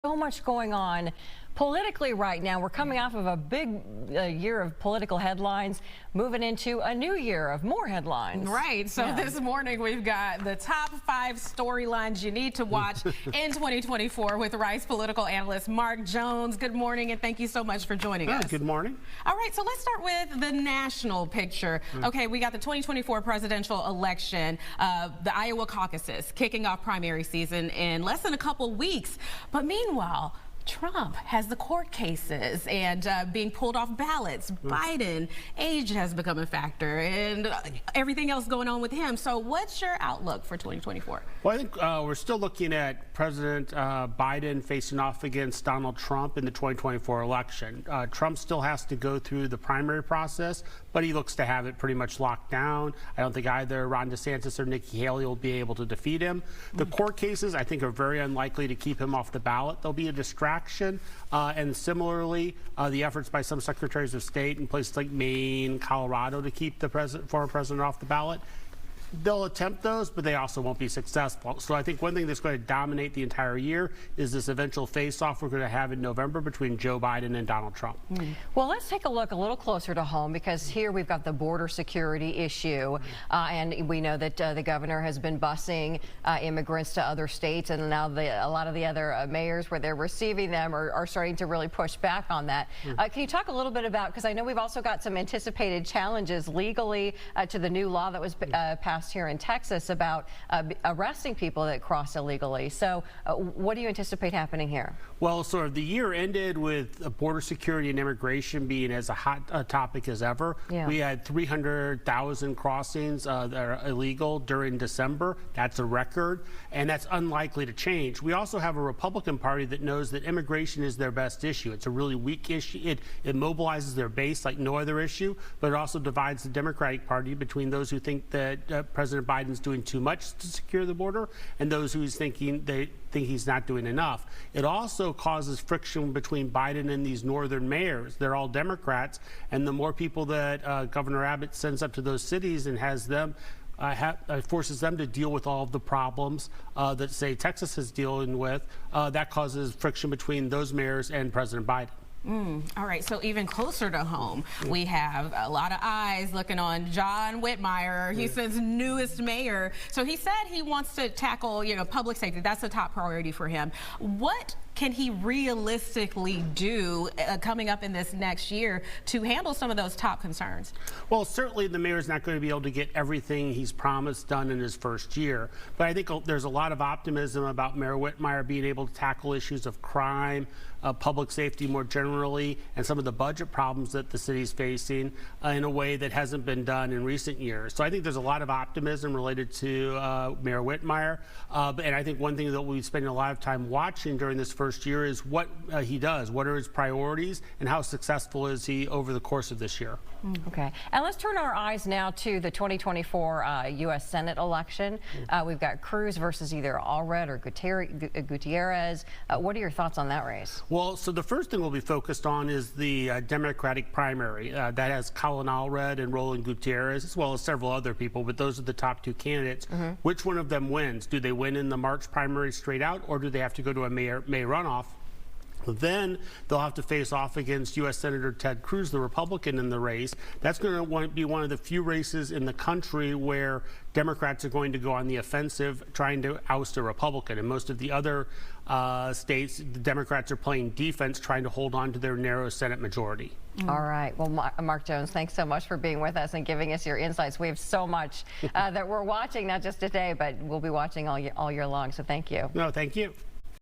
So much going on politically right now. We're coming off of a big year of political headlines, moving into a new year of more headlines. Right. So this morning we've got the top 5 storylines you need to watch in 2024 with Rice political analyst Mark Jones. Good morning, and thank you so much for joining us. Good morning. All right, so let's start with the national picture. Okay, we got the 2024 presidential election, the Iowa caucuses kicking off primary season in less than a couple weeks. But meanwhile, Trump has the court cases and being pulled off ballots. Biden, age has become a factor, and everything else going on with him. So what's your outlook for 2024? Well, I think we're still looking at President Biden facing off against Donald Trump in the 2024 election. Trump still has to go through the primary process, but he looks to have it pretty much locked down. I don't think either Ron DeSantis or Nikki Haley will be able to defeat him. The court cases, I think, are very unlikely to keep him off the ballot. They'll be a distraction. And similarly, the efforts by some secretaries of state in places like Maine, Colorado to keep the former president off the ballot, they'll attempt those, but they also won't be successful. So I think one thing that's going to dominate the entire year is this eventual face-off we're going to have in November between Joe Biden and Donald Trump. Well, let's take a look a little closer to home, because here we've got the border security issue, and we know that the governor has been busing immigrants to other states, and now a lot of the other mayors where they're receiving them are starting to really push back on that. Can you talk a little bit about, because I know we've also got some anticipated challenges legally to the new law that was passed here in Texas about arresting people that cross illegally. So what do you anticipate happening here? Well, sort of the year ended with border security and immigration being as a hot topic as ever. We had 300,000 crossings that are illegal during December. That's a record, and that's unlikely to change. We also have a Republican Party that knows that immigration is their best issue. It's a really weak issue. It mobilizes their base like no other issue, but it also divides the Democratic Party between those who think that President Biden's doing too much to secure the border and those who think he's not doing enough. It also causes friction between Biden and these northern mayors. They're all Democrats, and the more people that Governor Abbott sends up to those cities and has them forces them to deal with all of the problems that, say, Texas is dealing with, that causes friction between those mayors and President Biden. All right, so even closer to home, we have a lot of eyes looking on John Whitmire, Houston's newest mayor. So he said he wants to tackle, public safety. That's the top priority for him. What can he realistically do coming up in this next year to handle some of those top concerns? Well, certainly the mayor's not going to be able to get everything he's promised done in his first year, but I think there's a lot of optimism about Mayor Whitmire being able to tackle issues of crime, public safety more generally, and some of the budget problems that the city's facing in a way that hasn't been done in recent years. So I think there's a lot of optimism related to Mayor Whitmire, and I think one thing that we'll be spending a lot of time watching during this first year is what he does, what are his priorities, and how successful is he over the course of this year. Okay, and let's turn our eyes now to the 2024 U.S. Senate election. We've got Cruz versus either Allred or Gutierrez. What are your thoughts on that race? Well, so the first thing we'll be focused on is the Democratic primary. That has Colin Allred and Roland Gutierrez, as well as several other people, but those are the top 2 candidates. Which one of them wins? Do they win in the March primary straight out, or do they have to go to a May runoff? Then they'll have to face off against U.S. Senator Ted Cruz, the Republican in the race. That's going to be one of the few races in the country where Democrats are going to go on the offensive, trying to oust a Republican. In most of the other states, the Democrats are playing defense, trying to hold on to their narrow Senate majority. All right. Well, Mark Jones, thanks so much for being with us and giving us your insights. We have so much that we're watching, not just today, but we'll be watching all year long. So thank you. No, thank you.